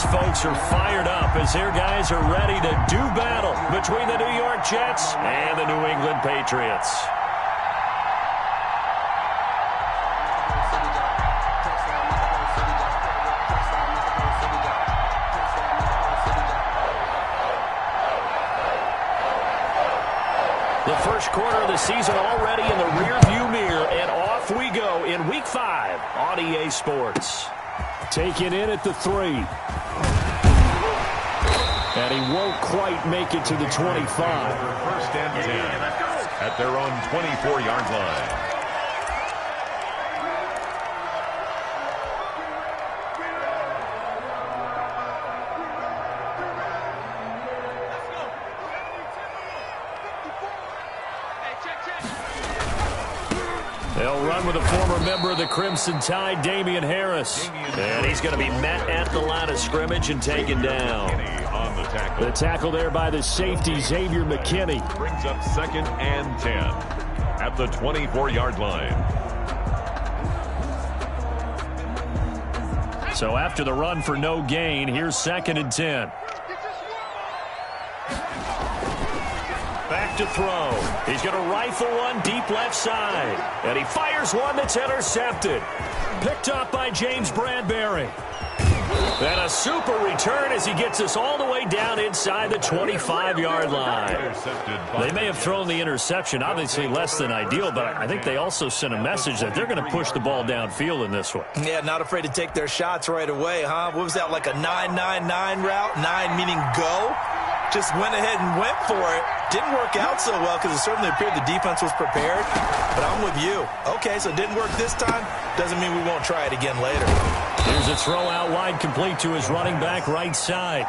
these folks are fired up as their guys are ready to do battle between the New York Jets and the New England Patriots. The first quarter of the season already in the rearview mirror, and off we go in Week 5 on EA Sports. Taken in at the 3. And he won't quite make it to the 25. First and 10 at their own 24-yard line. They'll run with a former member of the Crimson Tide, Damian Harris. And he's going to be met at the line of scrimmage and taken down. The tackle there by the safety, Xavier McKinney. Brings up 2nd and 10 at the 24-yard line. So after the run for no gain, here's 2nd and 10. Back to throw. He's going to rifle one deep left side. And he fires one that's intercepted. Picked up by James Bradbury. And a super return as he gets us all the way down inside the 25-yard line. They may have thrown the interception, obviously less than ideal, but I think they also sent a message that they're going to push the ball downfield in this one. Yeah, not afraid to take their shots right away, huh? What was that, like a 9-9-9 route? 9 meaning go? Just went ahead and went for it. Didn't work out so well because it certainly appeared the defense was prepared. But I'm with you. Okay, so it didn't work this time. Doesn't mean we won't try it again later. Here's a throw out wide, complete to his running back right side.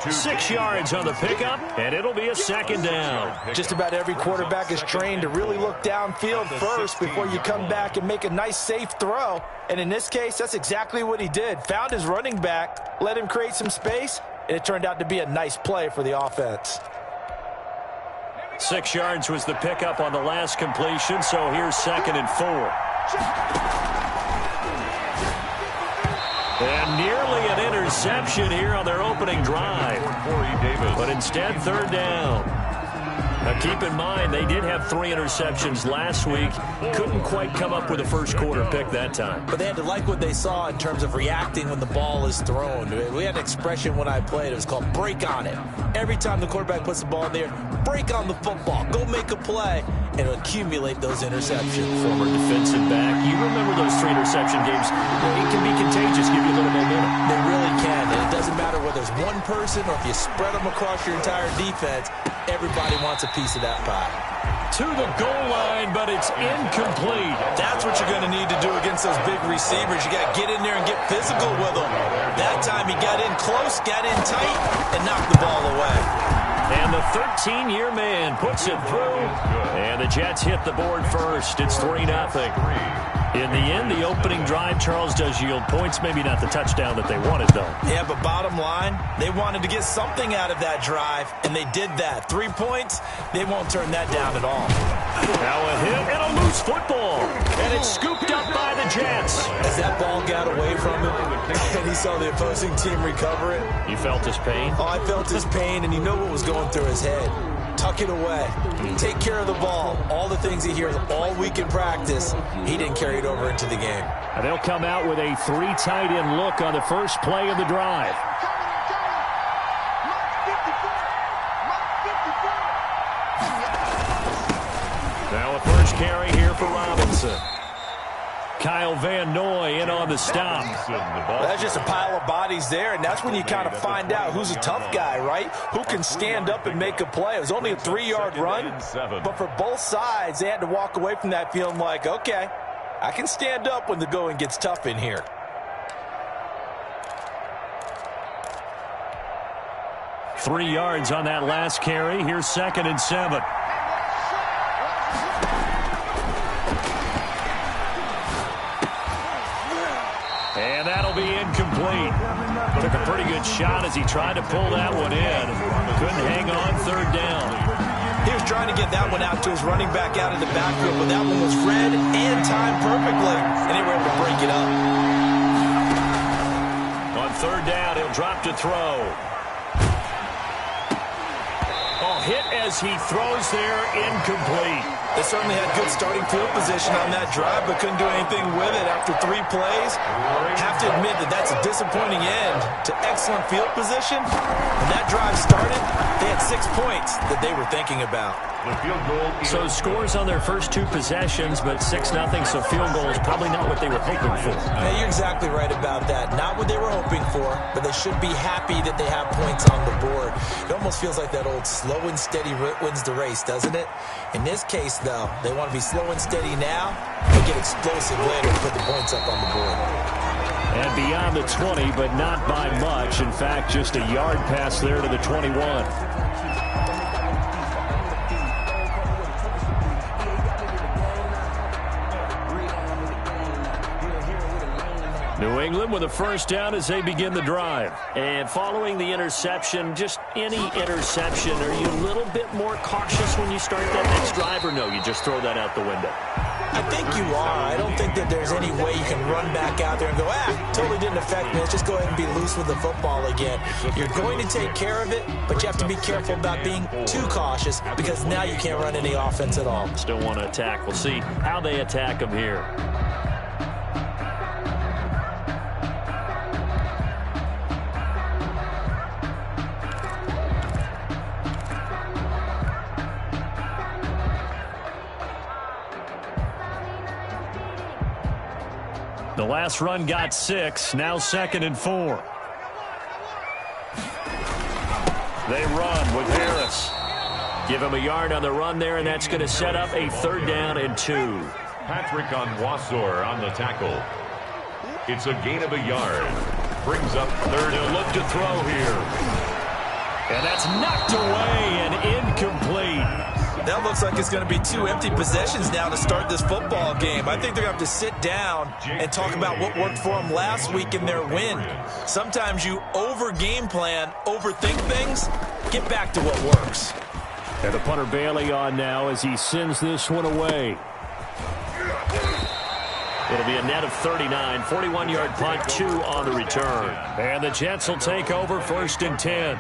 6 yards on the pickup, and it'll be a 2nd down. Just about every quarterback is trained to really look downfield first before you come back and make a nice, safe throw. And in this case, that's exactly what he did. Found his running back, let him create some space, and it turned out to be a nice play for the offense. 6 yards was the pickup on the last completion, so here's 2nd and 4. And nearly an interception here on their opening drive. But instead, 3rd down. Now, keep in mind, they did have 3 interceptions last week. Couldn't quite come up with a first quarter pick that time. But they had to like what they saw in terms of reacting when the ball is thrown. We had an expression when I played. It was called break on it. Every time the quarterback puts the ball in there, break on the football. Go make a play and accumulate those interceptions. Former defensive back. You remember those 3 interception games. It can be contagious, give you a little momentum. They really can. And it doesn't matter whether it's one person or if you spread them across your entire defense. Everybody wants a piece of that pie. To the goal line, but it's incomplete. That's what you're going to need to do against those big receivers. You got to get in there and get physical with them. That time he got in close, got in tight, and knocked the ball away. And the 13-year man puts it through. And the Jets hit the board first. It's 3-0. In the end, the opening drive, Charles, does yield points. Maybe not the touchdown that they wanted, though. Yeah, but bottom line, they wanted to get something out of that drive, and they did that. 3 points, they won't turn that down at all. Now a hit and a loose football. And it's scooped up by the Jets. As that ball got away from him, and he saw the opposing team recover it. You felt his pain? Oh, I felt his pain, and you know what was going through his head. Tuck it away. Take care of the ball. All the things he hears all week in practice, he didn't carry it over into the game. And they'll come out with a 3 tight end look on the first play of the drive. Now a first carry here for Robinson. Kyle Van Noy in on the stop. That's just a pile of bodies there, and that's when you kind of find out who's a tough guy, right? Who can stand up and make a play. It was only a 3-yard run, but for both sides, they had to walk away from that feeling like, okay, I can stand up when the going gets tough in here. Three yards on that last carry. Here's 2nd and 7. And that'll be incomplete. Took a pretty good shot as he tried to pull that one in. Couldn't hang on, 3rd down. He was trying to get that one out to his running back out of the backfield, but that one was read and timed perfectly, and they were able to break it up. On third down. He'll drop to throw. Hit as he throws there, incomplete. They certainly had good starting field position on that drive, but couldn't do anything with it after 3 plays. Have to admit that that's a disappointing end to excellent field position. When that drive started, they had 6 points that they were thinking about. The field goal. So scores on their first 2 possessions, but 6-0, so field goal is probably not what they were hoping for. Yeah, you're exactly right about that. Not what they were hoping for, but they should be happy that they have points on the board. It almost feels like that old slow and steady wins the race, doesn't it? In this case, though, they want to be slow and steady now and get explosive later to put the points up on the board. And beyond the 20, but not by much. In fact, just a yard pass there to the 21. New England with a first down as they begin the drive. And following the interception, just any interception, are you a little bit more cautious when you start that next drive, or no, you just throw that out the window? I think you are. I don't think that there's any way you can run back out there and go, totally didn't affect me. Let's just go ahead and be loose with the football again. You're going to take care of it, but you have to be careful about being too cautious because now you can't run any offense at all. Still want to attack. We'll see how they attack them here. The last run got 6, now 2nd and 4. They run with Harris. Give him a yard on the run there, and that's going to set up a 3rd down and 2. Patrick Onwuasor on the tackle. It's a gain of a yard. Brings up 3rd. They'll look to throw here. And that's knocked away and incomplete. That looks like it's going to be 2 empty possessions now to start this football game. I think they're going to have to sit down and talk about what worked for them last week in their win. Sometimes you over-game plan, overthink things, get back to what works. And the punter Bailey on now as he sends this one away. It'll be a net of 39, 41-yard punt, 2 on the return. And the Jets will take over 1st and 10.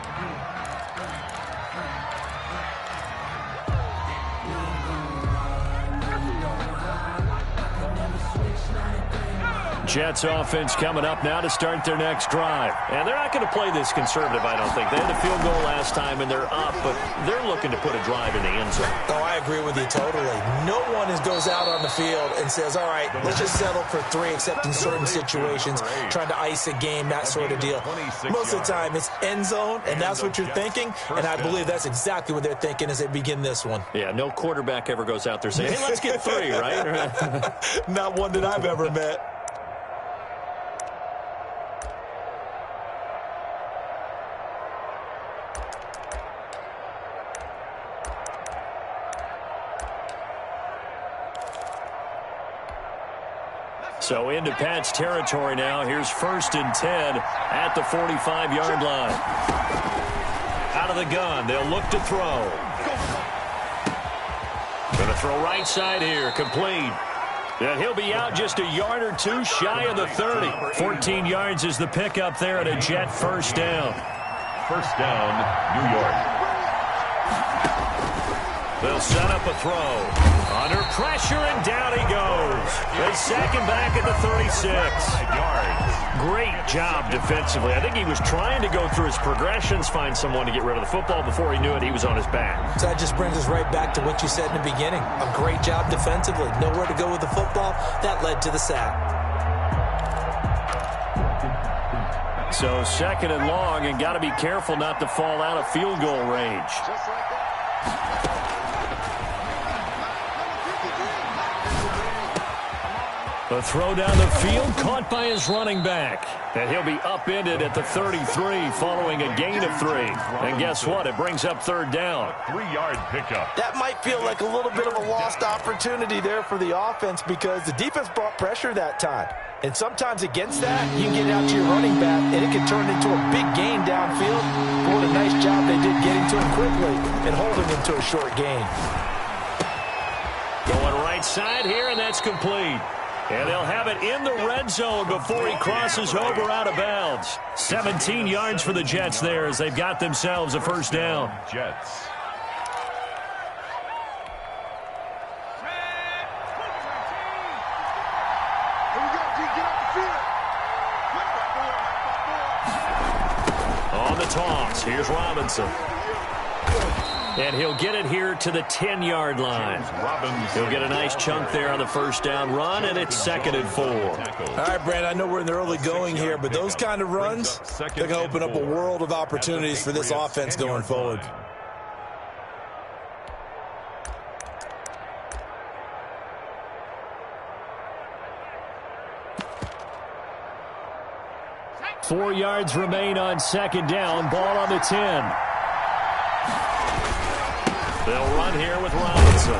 Jets offense coming up now to start their next drive. And they're not going to play this conservative, I don't think. They had the field goal last time, and they're up, but they're looking to put a drive in the end zone. Oh, I agree with you totally. No one goes out on the field and says, all right, let's just settle for 3, except in certain situations, trying to ice a game, that sort of deal. Most of the time, it's end zone, and that's what you're thinking, and I believe that's exactly what they're thinking as they begin this one. Yeah, no quarterback ever goes out there saying, hey, let's get 3, right? Not one that I've ever met. So into Pat's territory now. Here's 1st and 10 at the 45-yard line. Out of the gun. They'll look to throw. Going to throw right side here. Complete. And he'll be out just a yard or 2 shy of the 30. 14 yards is the pickup there at a Jet 1st down. 1st down, New York. They'll set up a throw. Under pressure, and down he goes. They sack him back at the 36. Great job defensively. I think he was trying to go through his progressions, find someone to get rid of the football. Before he knew it, he was on his back. So that just brings us right back to what you said in the beginning. A great job defensively. Nowhere to go with the football. That led to the sack. So 2nd and long, and got to be careful not to fall out of field goal range. Just like that. The throw down the field, caught by his running back. And he'll be upended at the 33 following a gain of 3. And guess what? It brings up 3rd down. 3-yard pickup. That might feel like a little bit of a lost opportunity there for the offense because the defense brought pressure that time. And sometimes against that, you can get it out to your running back, and it can turn into a big gain downfield. But what a nice job they did getting to him quickly and holding him to a short gain. Going right side here, and that's complete. And they'll have it in the red zone before he crosses over out of bounds. 17 yards for the Jets there as they've got themselves a first down. Jets. On the toss, here's Robinson. And he'll get it here to the 10-yard line. He'll get a nice chunk there on the first down run, and it's 2nd and 4. All right, Brand, I know we're in the early going here, but those kind of runs, they're going to open up a world of opportunities for this offense going forward. Four yards remain on 2nd down. Ball on the 10. They'll run here with Robinson.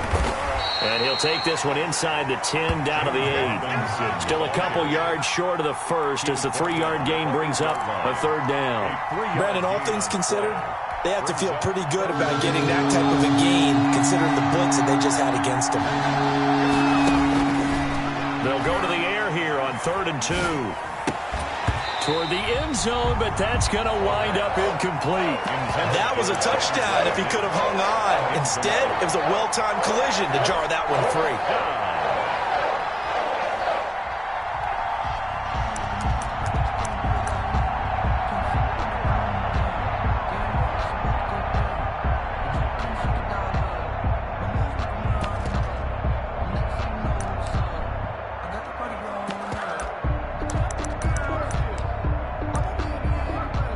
And he'll take this one inside the 10 down to the 8. Still a couple yards short of the first as the 3-yard gain brings up a 3rd down. Brandon, all things considered, they have to feel pretty good about getting that type of a gain considering the blitz that they just had against them. They'll go to the air here on 3rd and 2. Toward the end zone, but that's going to wind up incomplete. That was a touchdown if he could have hung on. Instead, it was a well-timed collision to jar that one free.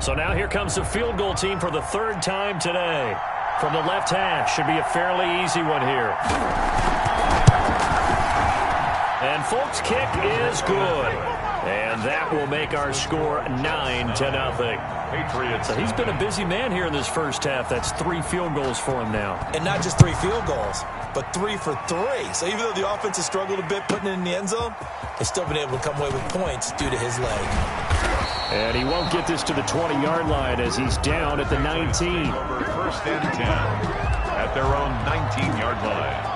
So now here comes the field goal team for the 3rd time today. From the left hash, should be a fairly easy one here. And Folk's kick is good. And that will make our score 9-0. Patriots. So he's been a busy man here in this first half. That's 3 field goals for him now. And not just 3 field goals, but 3 for 3. So even though the offense has struggled a bit putting it in the end zone, they've still been able to come away with points due to his leg. And he won't get this to the 20-yard line as he's down at the 19. 1st and 10 at their own 19-yard line.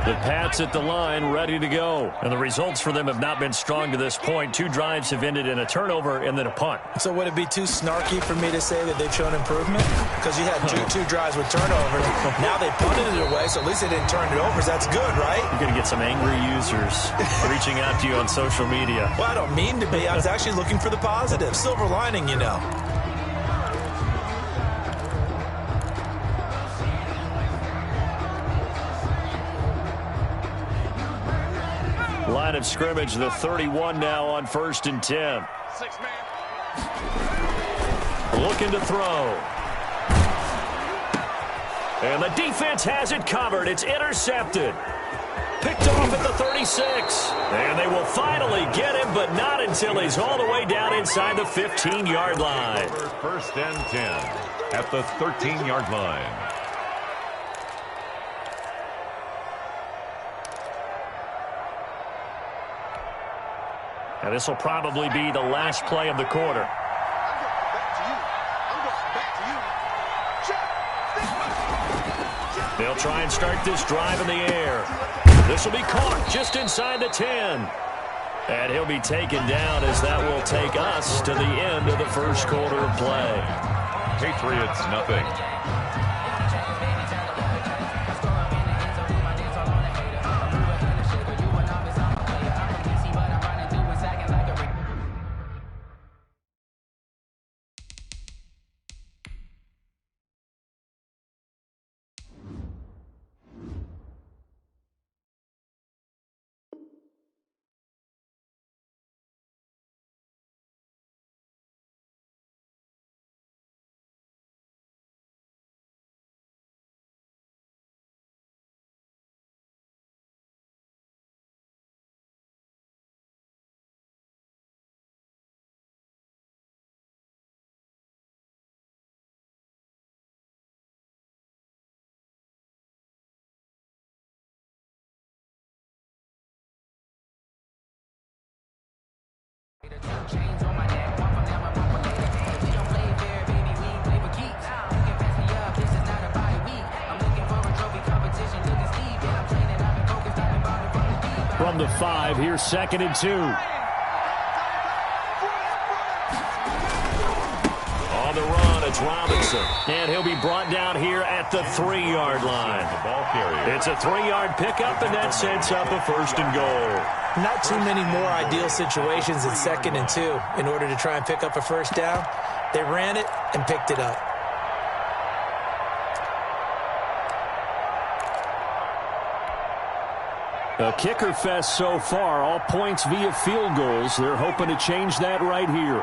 The Pats at the line, ready to go. And the results for them have not been strong to this point. 2 drives have ended in a turnover and then a punt. So would it be too snarky for me to say that they've shown improvement? Because you had two drives with turnovers. Now they punted it away, so at least they didn't turn it over. So that's good, right? You're going to get some angry users reaching out to you on social media. Well, I don't mean to be. I was actually looking for the positive. Silver lining, you know. Line of scrimmage, the 31 now on 1st and 10. Looking to throw. And the defense has it covered. It's intercepted. Picked off at the 36. And they will finally get him, but not until he's all the way down inside the 15-yard line. 1st and 10 at the 13-yard line. And this will probably be the last play of the quarter. They'll try and start this drive in the air. This will be caught just inside the 10. And he'll be taken down as that will take us to the end of the first quarter of play. Patriots, nothing. Chains on my neck, one from them, one from later. We don't play fair, baby, we play for keeps. You can pass me up, this is not a bye week. I'm looking for a trophy competition, looking From the 5, here's 2nd and 2. On the run, it's Robinson. And he'll be brought down here at the 3-yard line. The ball carrier. It's a 3-yard pickup, and that sets up a 1st and goal. Not too many more ideal situations in 2nd and 2 in order to try and pick up a 1st down. They ran it and picked it up. A kicker fest so far, all points via field goals. They're hoping to change that right here.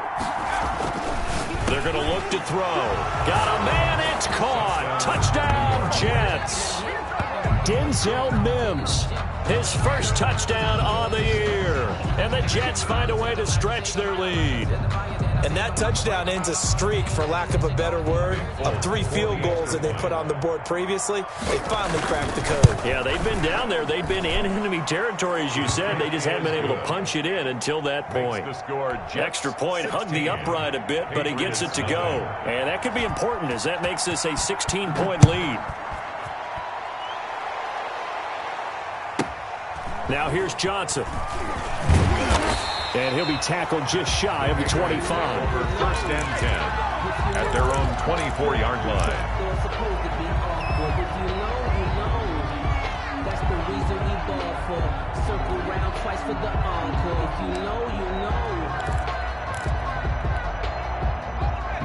They're going to look to throw. Got a man, it's caught. Touchdown, Jets. Denzel Mims, His first touchdown on the year. And the Jets find a way to stretch their lead. And that touchdown ends a streak, for lack of a better word, of 3 field goals that they put on the board previously. They finally cracked the code. Yeah, they've been down there. They've been in enemy territory, as you said. They just hadn't been able to punch it in until that point. The score, Extra point, hugged the upright a bit, but he gets it to go. And that could be important, as that makes this a 16-point lead. Now here's Johnson. and he'll be tackled just shy of the 25. Over 1st and 10 at their own 24-yard line. That's the reason we ball for. Circle round twice for the encore. If you know, you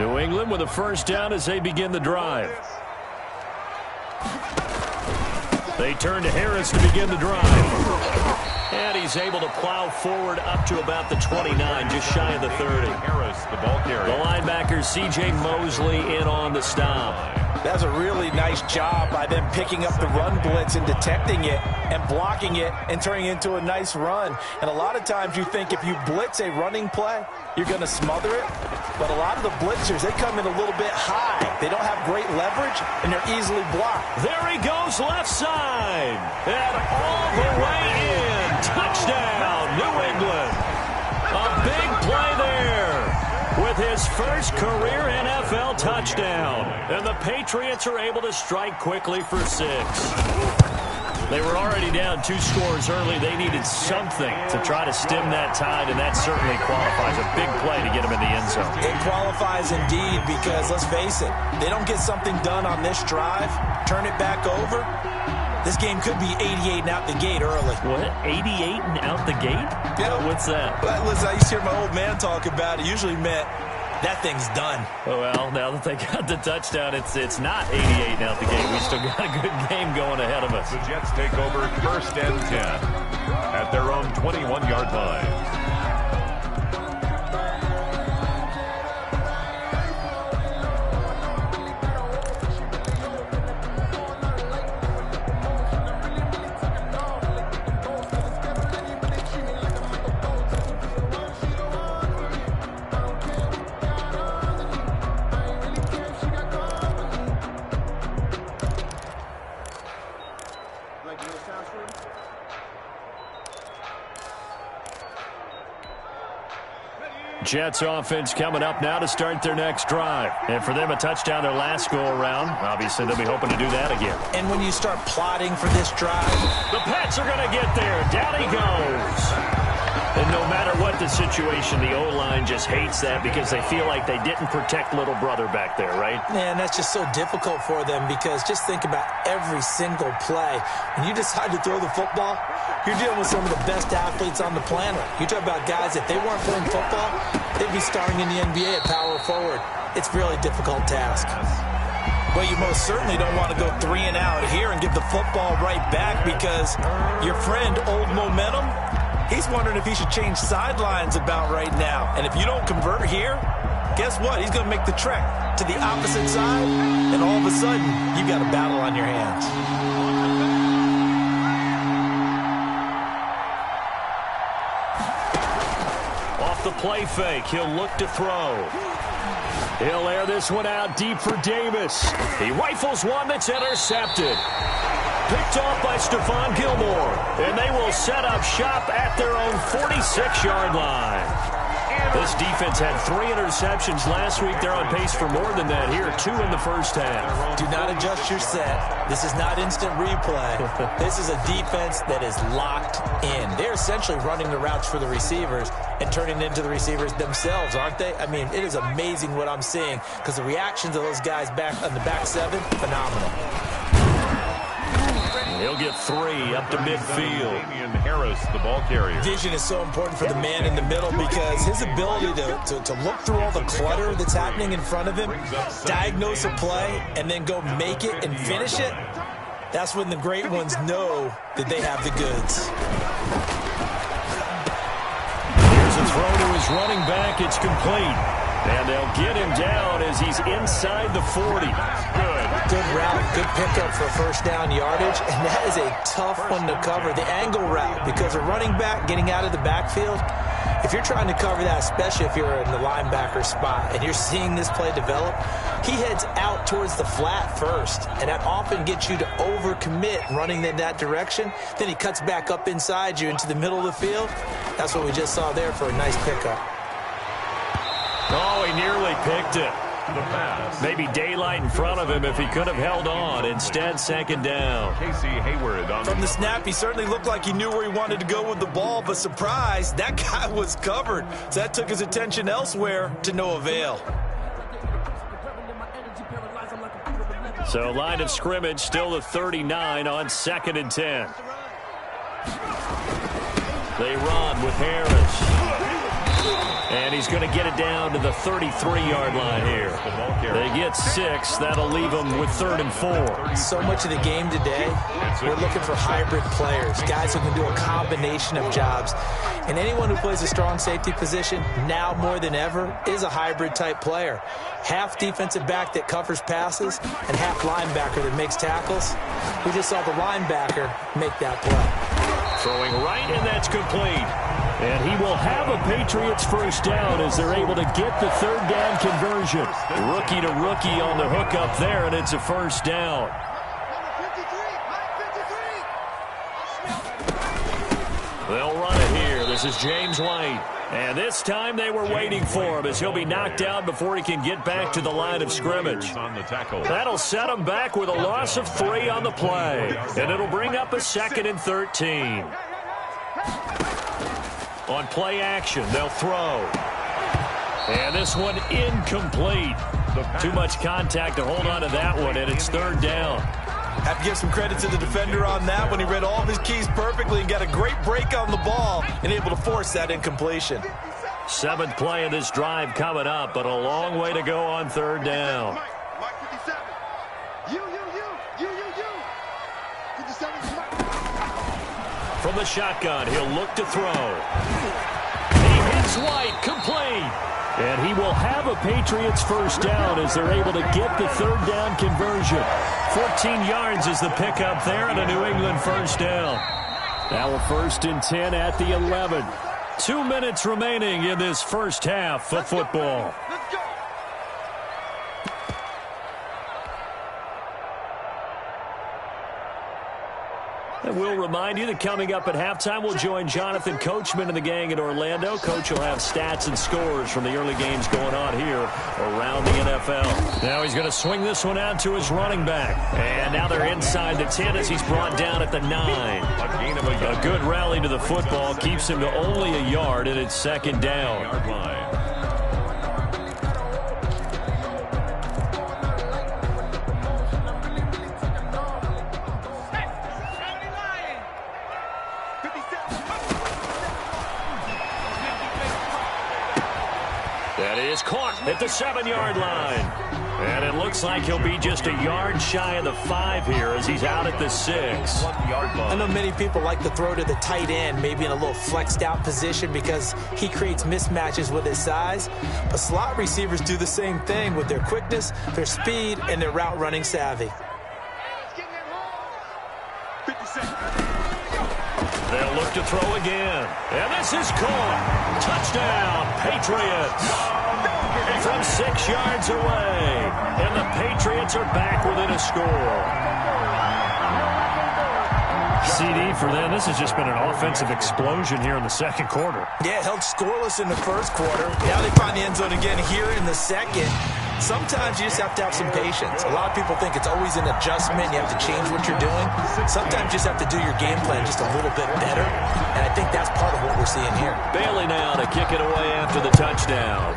know. New England with a first down as they begin the drive. They turn to Harris to begin the drive. And he's able to plow forward up to about the 29, just shy of the 30. Harris, the ball carrier. The linebacker, C.J. Mosley, in on the stop. That's a really nice job by them picking up the run blitz and detecting it and blocking it and turning it into a nice run. And a lot of times you think if you blitz a running play, you're going to smother it. But a lot of the blitzers, they come in a little bit high. They don't have great leverage, and they're easily blocked. There he goes, left side. And all the way in. Touchdown, New England. A big play there with his first career NFL touchdown. And the Patriots are able to strike quickly for 6. They were already down 2 scores early. They needed something to try to stem that tide, and that certainly qualifies. A big play to get them in the end zone. It qualifies indeed because, let's face it, they don't get something done on this drive, turn it back over, this game could be 88 and out the gate early. What? 88 and out the gate? Yeah. What's that? But listen, I used to hear my old man talk about it. Usually meant that thing's done. Oh, well, now that they got the touchdown, it's not 88 and out the gate. We still got a good game going ahead of us. The Jets take over 1st and 10 at their own 21-yard line. Jets offense coming up now to start their next drive. And for them, a touchdown their last go-around. Obviously, they'll be hoping to do that again. And when you start plotting for this drive, the Pats are going to get there. Down he goes. And no matter what the situation, the O-line just hates that because they feel like they didn't protect little brother back there, right? man, that's just so difficult for them because just think about every single play. When you decide to throw the football, you're dealing with some of the best athletes on the planet. You talk about guys, if they weren't playing football, they'd be starting in the NBA at power forward. It's a really difficult task. Well, you most certainly don't want to go 3 and out here and give the football right back because your friend, Old Momentum, he's wondering if he should change sidelines about right now. And if you don't convert here, guess what? He's going to make the trek to the opposite side, and all of a sudden, you've got a battle on your hands. Off the play fake, he'll look to throw. He'll air this one out deep for Davis. He rifles one that's intercepted. Picked off by Stephon Gilmore. And they will set up shop at their own 46-yard line. This defense had 3 interceptions last week. They're on pace for more than that here. 2 in the first half. Do not adjust your set. This is not instant replay. This is a defense that is locked in. They're essentially running the routes for the receivers and turning into the receivers themselves, aren't they? I mean, it is amazing what I'm seeing because the reactions of those guys back on the back 7, phenomenal. He'll get 3 up to midfield. Damian Harris, the ball carrier. Vision is so important for the man in the middle because his ability to look through all the clutter that's happening in front of him, diagnose a play, and then go make it and finish it, that's when the great ones know that they have the goods. Here's a throw to his running back. It's complete. And they'll get him down as he's inside the 40. Good route, good pickup for first down yardage, and that is a tough one to cover. The angle route, because a running back getting out of the backfield, if you're trying to cover that, especially if you're in the linebacker spot and you're seeing this play develop, he heads out towards the flat first, and that often gets you to overcommit running in that direction. Then he cuts back up inside you into the middle of the field. That's what we just saw there for a nice pickup. Oh, he nearly picked it. The pass. Maybe daylight in front of him if he could have held on. Instead, second down. Casey Hayward on From the snap, he certainly looked like he knew where he wanted to go with the ball, but surprise, that guy was covered. So that took his attention elsewhere to no avail. So line of scrimmage still the 39 on 2nd and 10. They run with Harris. And he's going to get it down to the 33-yard line here. They get 6. That'll leave them with 3rd and 4. So much of the game today, we're looking for hybrid players, guys who can do a combination of jobs. And anyone who plays a strong safety position, now more than ever, is a hybrid-type player. Half defensive back that covers passes and half linebacker that makes tackles. We just saw the linebacker make that play. Throwing right, and that's complete. And he will have a Patriots first down as they're able to get the 3rd down conversion. Rookie to rookie on the hook up there, and it's a first down. They'll run it here. This is James White. And this time they were waiting for him as he'll be knocked down before he can get back to the line of scrimmage. That'll set him back with a loss of 3 on the play. And it'll bring up a 2nd and 13. On play action, they'll throw. And this one incomplete. Too much contact to hold on to that one, and it's 3rd down. Have to give some credit to the defender on that when he read all of his keys perfectly and got a great break on the ball and able to force that incompletion. 7th play of this drive coming up, but a long way to go on 3rd down. Mike 57. You. 57 From the shotgun, he'll look to throw. He hits White, complete. And he will have a Patriots first down as they're able to get the 3rd down conversion. 14 yards is the pickup there and a New England first down. Now a 1st and 10 at the 11. 2 minutes remaining in this first half of football. Let's go. And we'll remind you that coming up at halftime, we'll join Jonathan Coachman and the gang in Orlando. Coach will have stats and scores from the early games going on here around the NFL. Now he's going to swing this one out to his running back. And now they're inside the 10 as he's brought down at the 9. A good rally to the football keeps him to only a yard, and it's 2nd down. That is caught at the 7-yard line. And it looks like he'll be just a yard shy of the 5 here as he's out at the 6. I know many people like to throw to the tight end, maybe in a little flexed out position because he creates mismatches with his size. But slot receivers do the same thing with their quickness, their speed, and their route running savvy. They'll look to throw again. And this is caught. Touchdown, Patriots. From 6 yards away. And the Patriots are back within a score. CD for them. This has just been an offensive explosion here in the second quarter. Yeah, held scoreless in the first quarter. Now they find the end zone again here in the second. Sometimes you just have to have some patience. A lot of people think it's always an adjustment. You have to change what you're doing. Sometimes you just have to do your game plan just a little bit better. And I think that's part of what we're seeing here. Bailey now to kick it away after the touchdown.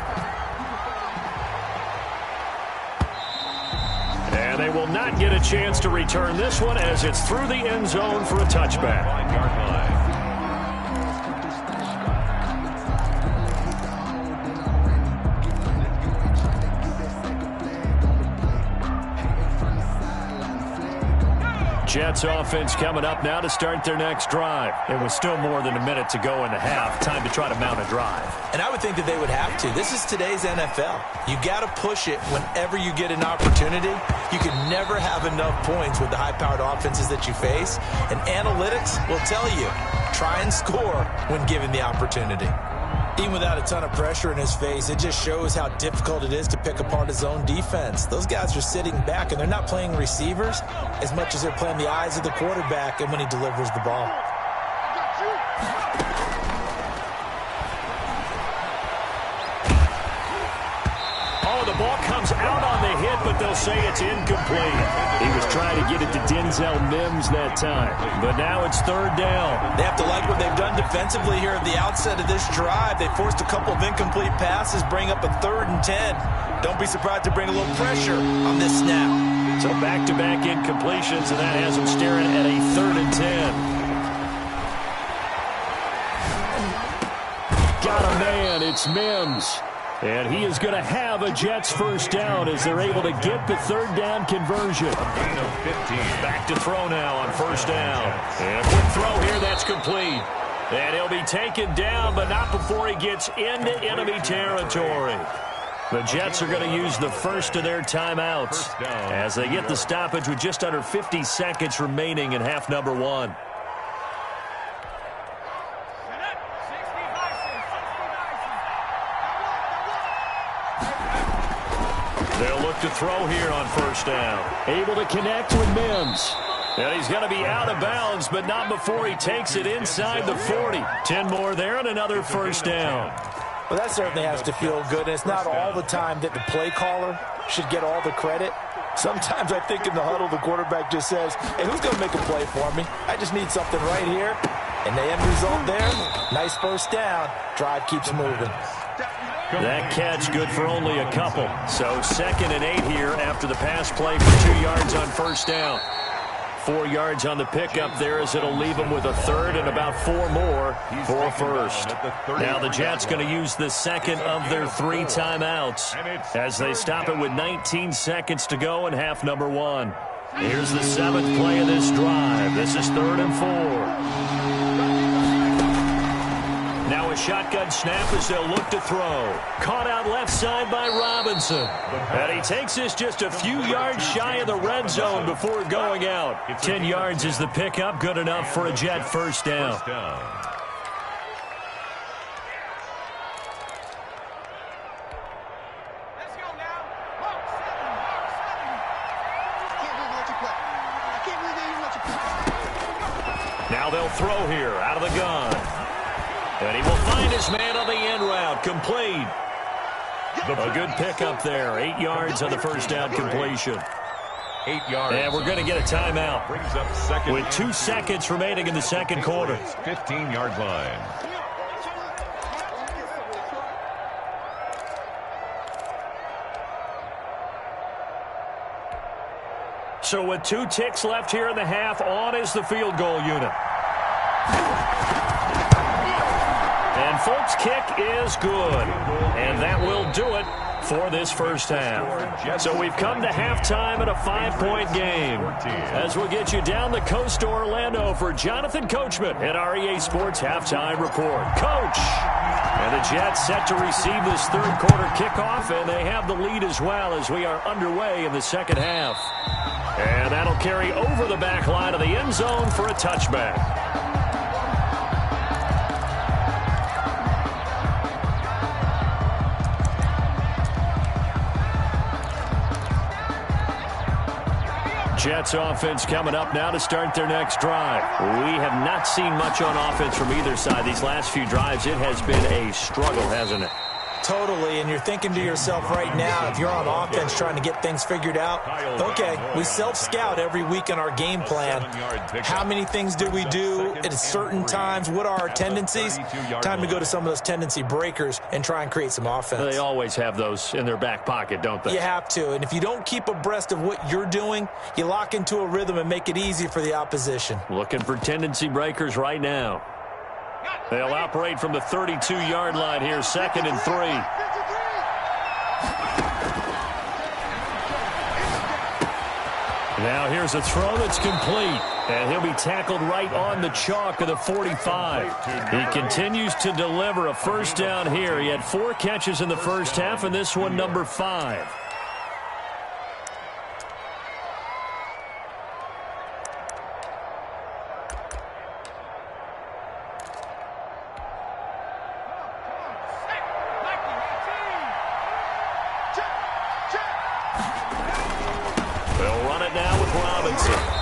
And they will not get a chance to return this one as it's through the end zone for a touchback. 5-yard line. Jets offense coming up now to start their next drive. It was still more than a minute to go in the half. Time to try to mount a drive. And I would think that they would have to. This is today's NFL. You got to push it whenever you get an opportunity. You can never have enough points with the high-powered offenses that you face. And analytics will tell you, try and score when given the opportunity. Even without a ton of pressure in his face, it just shows how difficult it is to pick apart his own defense. Those guys are sitting back, and they're not playing receivers as much as they're playing the eyes of the quarterback and when he delivers the ball. Oh, the ball comes out on the hit, but they'll say it's incomplete. He was trying to get it to Denzel Mims that time, but now it's third down. They have to like what they've done defensively here at the outset of this drive. They forced a couple of incomplete passes, bring up a 3rd and 10. Don't be surprised to bring a little pressure on this snap. So back-to-back incompletions, and that has them staring at a 3rd and 10. Got a man, it's Mims. And he is going to have a Jets first down as they're able to get the 3rd down conversion. Gain of 15. Back to throw now on first down. And a quick throw here, that's complete. And he'll be taken down, but not before he gets into enemy territory. The Jets are going to use the first of their timeouts as they get the stoppage with just under 50 seconds remaining in half number 1. They'll look to throw here on first down. Able to connect with Mims. And he's going to be out of bounds, but not before he takes it inside the 40. 10 more there and another first down. Well, that certainly has to feel good. And it's not all the time that the play caller should get all the credit. Sometimes I think in the huddle, the quarterback just says, hey, who's going to make a play for me? I just need something right here. And the end result there, nice first down. Drive keeps moving. That catch good for only a couple. So 2nd and 8 here after the pass play for 2 yards on first down. 4 yards on the pickup there as it'll leave them with a 3rd and about 4 more for a first. Now the Jets going to use the second of their 3 timeouts as they stop it with 19 seconds to go in half number 1. Here's the 7th play of this drive. This is 3rd and 4. Now a shotgun snap as they'll look to throw. Caught out left side by Robinson. And he takes this just a few yards shy of the red zone before going out. 10 yards is the pickup, good enough for a Jet first down. Let's go now. I can't believe they even let you play. Now they'll throw here out of the gun. And he will find his man on the end route. Complete. A good pickup there. 8 yards on the first down completion. 8 yards. And we're going to get a timeout. Brings up second. With 2 seconds remaining in the second quarter. 15-yard line. So with 2 ticks left here in the half, on is the field goal unit. And folks, kick is good. And that will do it for this first half. So we've come to halftime in a 5-point game. As we'll get you down the coast to Orlando for Jonathan Coachman at our EA Sports Halftime Report. Coach! And the Jets set to receive this third quarter kickoff, and they have the lead as well as we are underway in the second half. And that'll carry over the back line of the end zone for a touchback. Jets offense coming up now to start their next drive. We have not seen much on offense from either side. These last few drives, it has been a struggle, hasn't it? Totally, and you're thinking to yourself right now, if you're on offense trying to get things figured out, okay, we self-scout every week in our game plan. How many things do we do at certain times? What are our tendencies? Time to go to some of those tendency breakers and try and create some offense. They always have those in their back pocket, don't they? You have to, and if you don't keep abreast of what you're doing, you lock into a rhythm and make it easy for the opposition. Looking for tendency breakers right now. They'll operate from the 32-yard line here, 2nd and 3. Now here's a throw that's complete, and he'll be tackled right on the chalk of the 45. He continues to deliver a first down here. He had 4 catches in the first half, and this one number 5.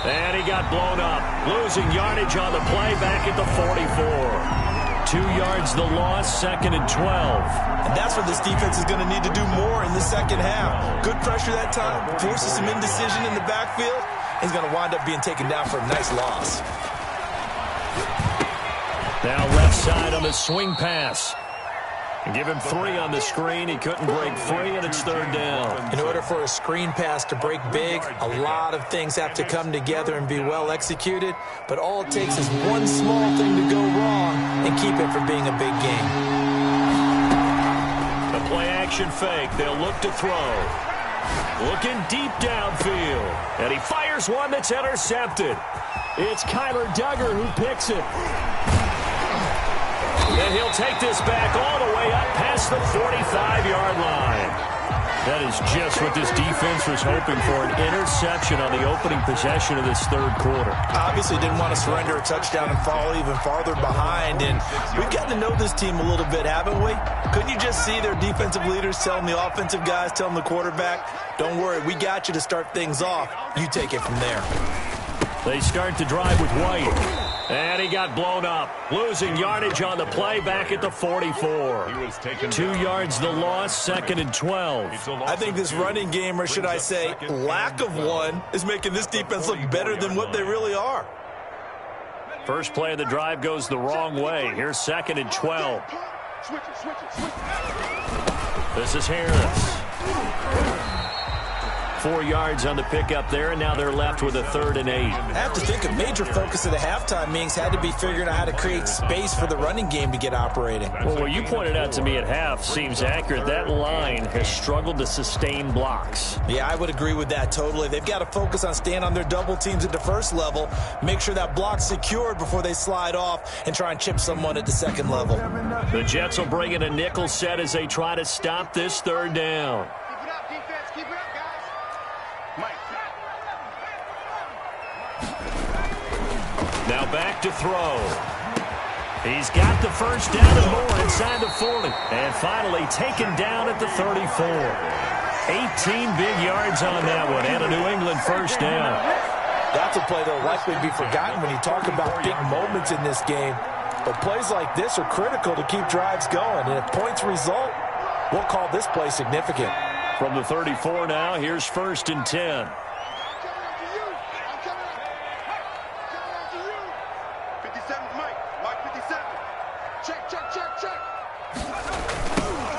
And he got blown up, losing yardage on the play back at the 44. 2 yards the loss, 2nd and 12. And that's what this defense is going to need to do more in the second half. Good pressure that time, forces some indecision in the backfield. He's going to wind up being taken down for a nice loss. Now left side on the swing pass. Give him 3 on the screen. He couldn't break free, and it's 3rd down. In order for a screen pass to break big, a lot of things have to come together and be well executed. But all it takes is one small thing to go wrong and keep it from being a big game. The play-action fake. They'll look to throw. Looking deep downfield. And he fires one that's intercepted. It's Kyler Duggar who picks it. And he'll take this back all the way up past the 45-yard line. That is just what this defense was hoping for, an interception on the opening possession of this 3rd quarter. Obviously didn't want to surrender a touchdown and fall even farther behind. And we've gotten to know this team a little bit, haven't we? Couldn't you just see their defensive leaders telling the offensive guys, telling the quarterback, don't worry, we got you to start things off. You take it from there. They start the drive with White. And he got blown up, losing yardage on the play back at the 44. 2 yards the loss, 2nd and 12. I think this running game, or should I say lack of one, is making this defense look better than what they really are. First play of the drive goes the wrong way. Here's 2nd and 12. This is Harris. 4 yards on the pickup there, and now they're left with a 3rd and 8. I have to think a major focus of the halftime meetings had to be figuring out how to create space for the running game to get operating. Well, what you pointed out to me at half seems accurate. That line has struggled to sustain blocks. Yeah, I would agree with that totally. They've got to focus on staying on their double teams at the first level, make sure that block's secured before they slide off and try and chip someone at the second level. The Jets will bring in a nickel set as they try to stop this 3rd down. Now back to throw. He's got the first down and more inside the 40. And finally taken down at the 34. 18 big yards on that one and a New England first down. That's a play that will likely be forgotten when you talk about big moments in this game. But plays like this are critical to keep drives going. And if points result, we'll call this play significant. From the 34 now, here's 1st and 10.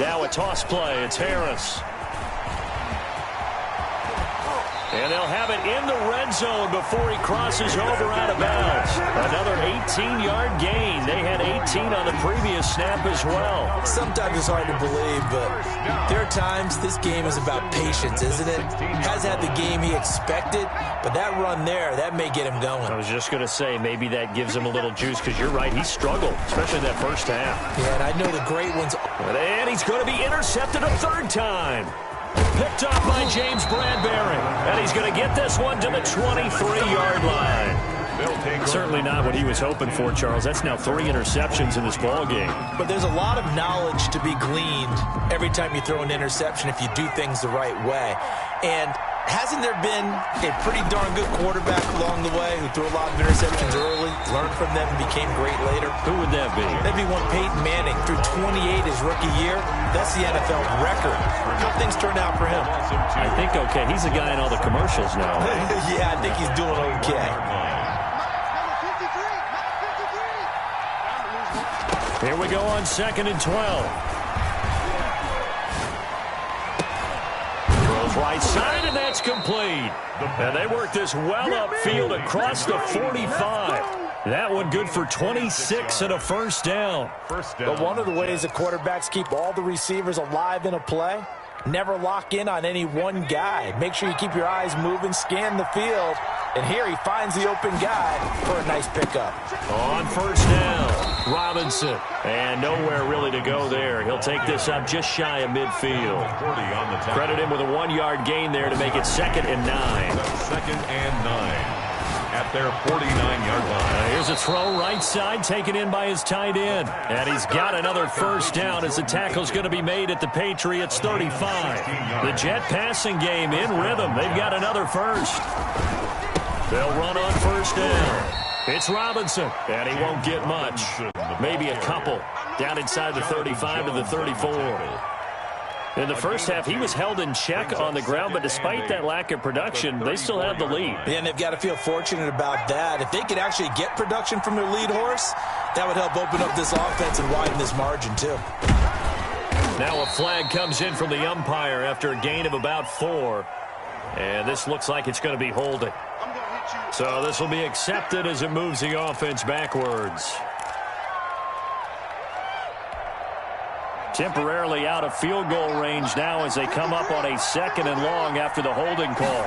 Now a toss play. It's Harris. And they'll have it in the red zone before he crosses over out of bounds. Another 18-yard gain. They had 18 on the previous snap as well. Sometimes it's hard to believe, but there are times this game is about patience, isn't it? Has had the game he expected, but that run there, that may get him going. I was just going to say, maybe that gives him a little juice, because you're right, he struggled, especially in that first half. Yeah, and I know the great ones. And he's going to be intercepted a 3rd time. Picked up by James Bradbury. And he's going to get this one to the 23-yard line. Certainly not what he was hoping for, Charles. That's now 3 interceptions in this ballgame. But there's a lot of knowledge to be gleaned every time you throw an interception if you do things the right way. And Hasn't there been a pretty darn good quarterback along the way who threw a lot of interceptions early, learned from them, and became great later? Who would that be? That'd be one Peyton Manning. Threw 28 his rookie year. That's the NFL record. How things turned out for him? I think okay. He's a guy in all the commercials now. Right? Yeah, I think he's doing okay. Here we go on 2nd and 12. Right side, and that's complete. And they work this well upfield across the 45. That one good for 26 and a first down. But one of the ways the quarterbacks keep all the receivers alive in a play, never lock in on any one guy. Make sure you keep your eyes moving, scan the field. And here he finds the open guy for a nice pickup. On first down, Robinson. And nowhere really to go there. He'll take this up just shy of midfield. Credit him with a 1-yard gain there to make it 2nd and 9. 2nd and 9 at their 49-yard line. Here's a throw right side taken in by his tight end. And he's got another first down as the tackle's going to be made at the Patriots 35. The Jet passing game in rhythm. They've got another first. They'll run on first down. It's Robinson, and he won't get much. Maybe a couple. Down inside the 35 to the 34. In the first half, he was held in check on the ground, but despite that lack of production, they still have the lead. Yeah, and they've got to feel fortunate about that. If they could actually get production from their lead horse, that would help open up this offense and widen this margin, too. Now a flag comes in from the umpire after a gain of about 4. And this looks like it's going to be holding. So this will be accepted as it moves the offense backwards. Temporarily out of field goal range now as they come up on a 2nd and long after the holding call.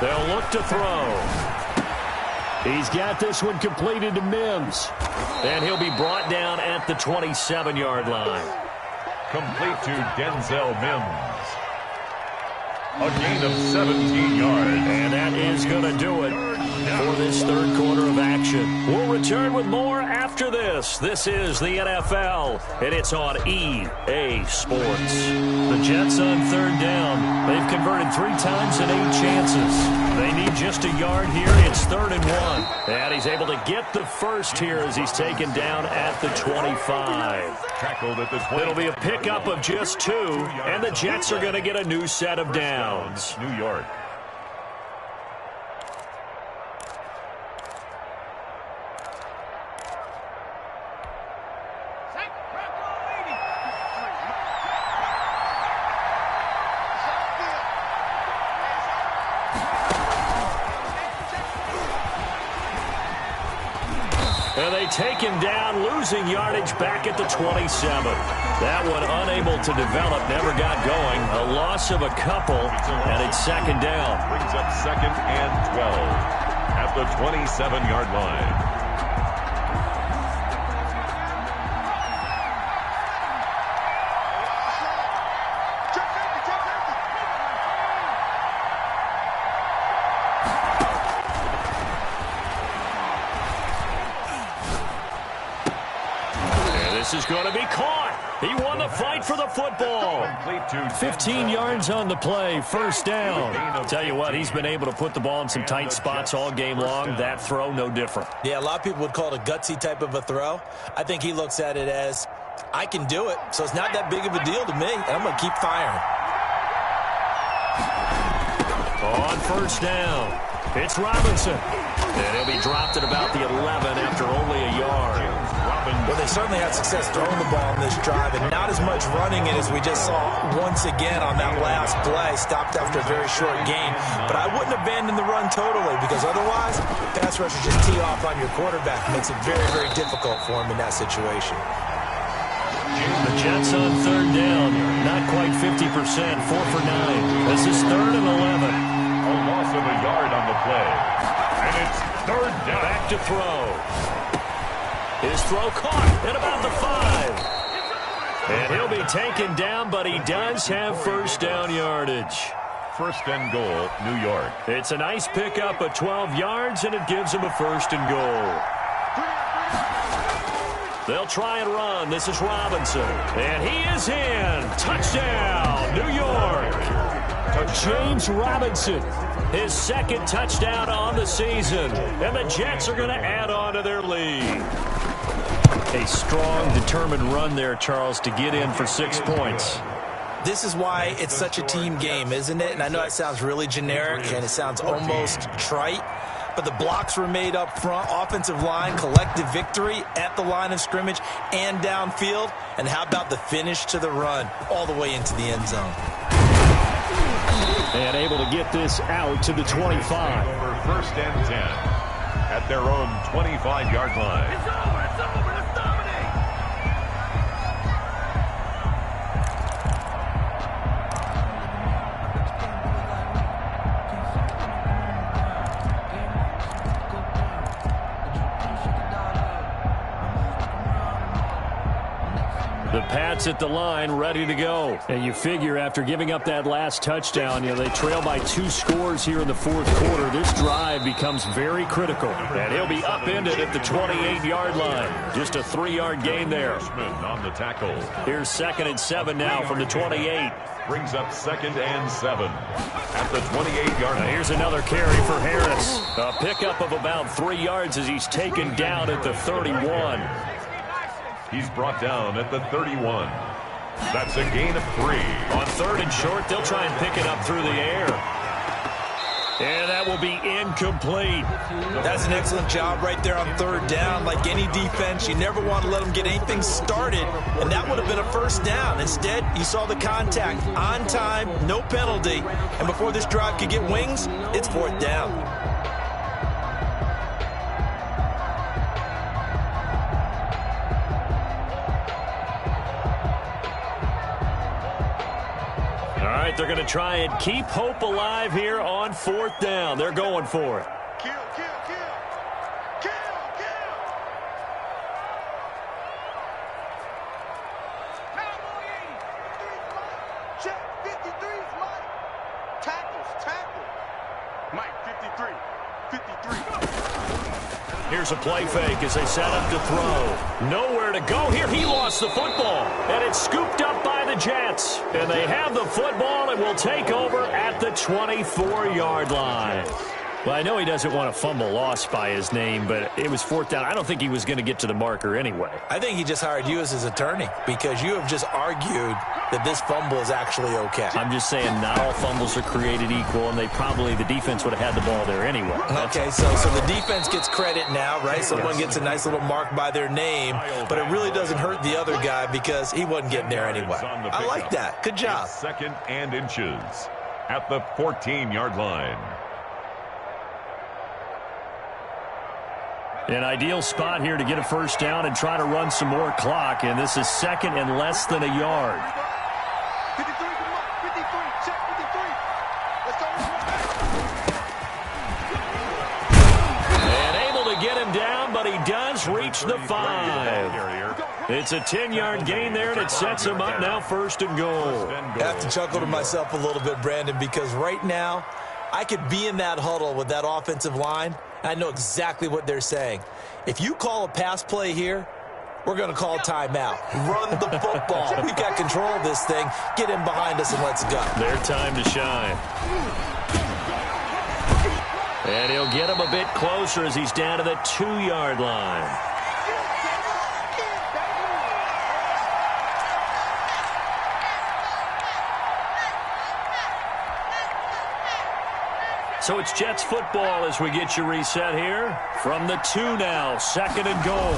They'll look to throw. He's got this one completed to Mims. And he'll be brought down at the 27-yard line. Complete to Denzel Mims. A gain of 17 yards. And that is going to do it for this third quarter of action. We'll return with more after this. This is the NFL, and it's on EA Sports. The Jets on 3rd down. They've converted 3 times and 8 chances. They need just a yard here. It's 3rd and 1. And he's able to get the first here as he's taken down at the 25. Tackled at the 20. It'll be a pickup of just 2, and the Jets are going to get a new set of downs. New York. And they take him down, losing yardage back at the 27. That one unable to develop, never got going. A loss of a couple, and it's 2nd down. Brings up 2nd and 12 at the 27-yard line. This is going to be caught. He won the fight for the football. 15 yards on the play, first down. Tell you what, he's been able to put the ball in some tight spots all game long. That throw, no different. Yeah, a lot of people would call it a gutsy type of a throw. I think he looks at it as, I can do it, so it's not that big of a deal to me, and I'm going to keep firing. On first down, it's Robinson. And he'll be dropped at about the 11 after only a yard. Well, they certainly had success throwing the ball in this drive, and not as much running it as we just saw once again on that last play. Stopped after a very short gain. But I wouldn't abandon the run totally, because otherwise, pass rushers just tee off on your quarterback. Makes it very, very difficult for him in that situation. The Jets on 3rd down. Not quite 50%. 4 for 9. This is 3rd and 11. A loss of a yard on the play. And it's 3rd down. Back to throw. His throw caught at about the 5. And he'll be taken down, but he does have first down yardage. 1st and goal, New York. It's a nice pickup of 12 yards, and it gives him a 1st and goal. They'll try and run. This is Robinson. And he is in. Touchdown, New York. James Robinson, his second touchdown on the season. And the Jets are going to add on to their lead. A strong, determined run there, Charles, to get in for 6 points. This is why it's such a team game, isn't it? And I know it sounds really generic and it sounds almost trite, but the blocks were made up front, offensive line, collective victory at the line of scrimmage and downfield. And how about the finish to the run all the way into the end zone? And able to get this out to the 25. Over first and 10 at their own 25-yard line. It's over. It's over. Let's dominate. The Pats at the line, ready to go. And you figure after giving up that last touchdown, they trail by 2 scores here in the fourth quarter. This drive becomes very critical. And he'll be upended at the 28-yard line. Just a 3-yard gain there. On the tackle. Here's 2nd and 7 now from the 28. Brings up 2nd and 7 at the 28-yard line. Here's another carry for Harris. A pickup of about 3 yards as he's taken down at the 31. He's brought down at the 31. That's a gain of 3. On 3rd and short, they'll try and pick it up through the air. And that will be incomplete. That's an excellent job right there on 3rd down. Like any defense, you never want to let them get anything started, and that would have been a first down. Instead, you saw the contact on time, no penalty, and before this drive could get wings, it's 4th down. They're going to try and keep hope alive here on 4th down. They're going for it. Kill, kill, kill. Kill, kill. Cowboy 80. 53's mine. Check. 53's mine. Tackles, tackle. Mike, 53. Here's a play fake as they set up to throw. Nowhere to go here. He lost the football. And it's scooped up by the Jets. And they have the football and will take over at the 24-yard line. Well, I know he doesn't want a fumble lost by his name, but it was 4th down. I don't think he was going to get to the marker anyway. I think he just hired you as his attorney because you have just argued that this fumble is actually okay. I'm just saying not all fumbles are created equal, and the defense would have had the ball there anyway. Okay, so the defense gets credit now, right? Someone gets a nice little mark by their name, but it really doesn't hurt the other guy because he wasn't getting there anyway. I like that. Good job. 2nd and inches at the 14-yard line. An ideal spot here to get a first down and try to run some more clock, and this is 2nd and less than a yard. 53, come on. 53, check 53. Let's go. And able to get him down, but he does reach the 5. It's a 10-yard gain there, and it sets him up now 1st and goal. I have to chuckle to myself a little bit, Brandon, because right now I could be in that huddle with that offensive line. I know exactly what they're saying. If you call a pass play here, we're going to call a timeout. Run the football. We've got control of this thing. Get in behind us and let's go. Their time to shine. And he'll get him a bit closer as he's down to the 2-yard line. So it's Jets football as we get you reset here. From the 2 now, 2nd and goal.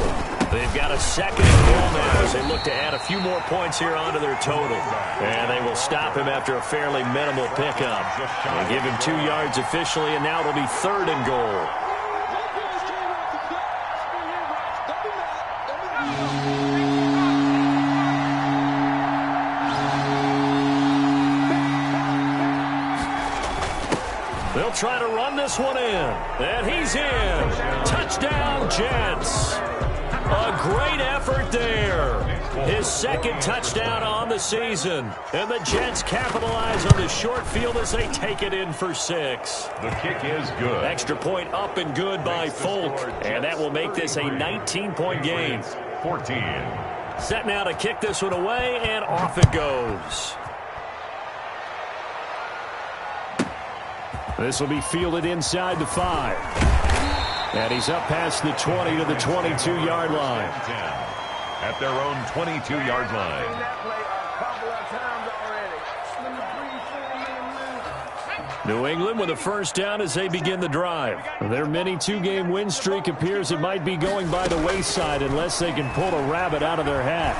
They've got a 2nd and goal now as they look to add a few more points here onto their total. And they will stop him after a fairly minimal pickup. They give him 2 yards officially, and now it'll be 3rd and goal. They'll try to run this one in. And he's in. Touchdown, Jets. A great effort there. His 2nd touchdown on the season. And the Jets capitalize on the short field as they take it in for 6. The kick is good. Extra point up and good by Folk. And that will make this a 19-point game. 14. Set now to kick this one away, and off it goes. This will be fielded inside the 5. And he's up past the 20 to the 22-yard line. 10 at their own 22-yard line. New England with a first down as they begin the drive. Their mini 2-game win streak appears it might be going by the wayside unless they can pull a rabbit out of their hat.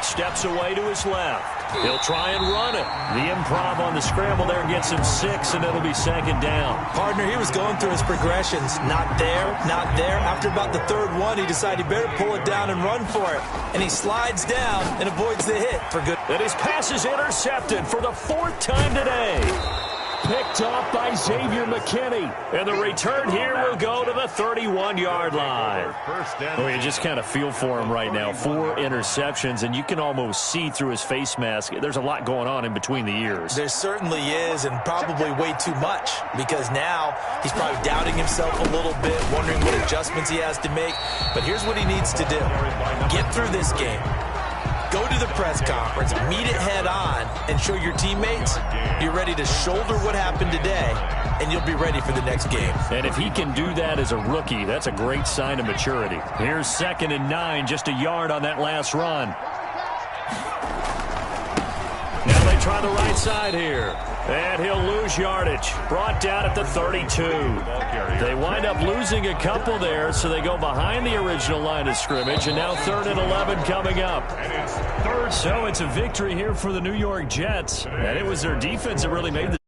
Steps away to his left. He'll try and run it. The improv on the scramble there gets him 6, and it'll be second down. Partner, he was going through his progressions. Not there, not there. After about the third one, he decided he better pull it down and run for it. And he slides down and avoids the hit for good. And his pass is intercepted for the 4th time today. Picked off by Xavier McKinney. And the return here will go to the 31-yard line. Oh, you just kind of feel for him right now. 4 interceptions, and you can almost see through his face mask. There's a lot going on in between the ears. There certainly is, and probably way too much, because now he's probably doubting himself a little bit, wondering what adjustments he has to make. But here's what he needs to do. Get through this game. Go to the press conference, meet it head on, and show your teammates you're ready to shoulder what happened today, and you'll be ready for the next game. And if he can do that as a rookie, that's a great sign of maturity. Here's 2nd and 9, just a yard on that last run. Now they try the right side here. And he'll lose yardage. Brought down at the 32. They wind up losing a couple there, so they go behind the original line of scrimmage, and now 3rd and 11 coming up. So it's a victory here for the New York Jets, and it was their defense that really made the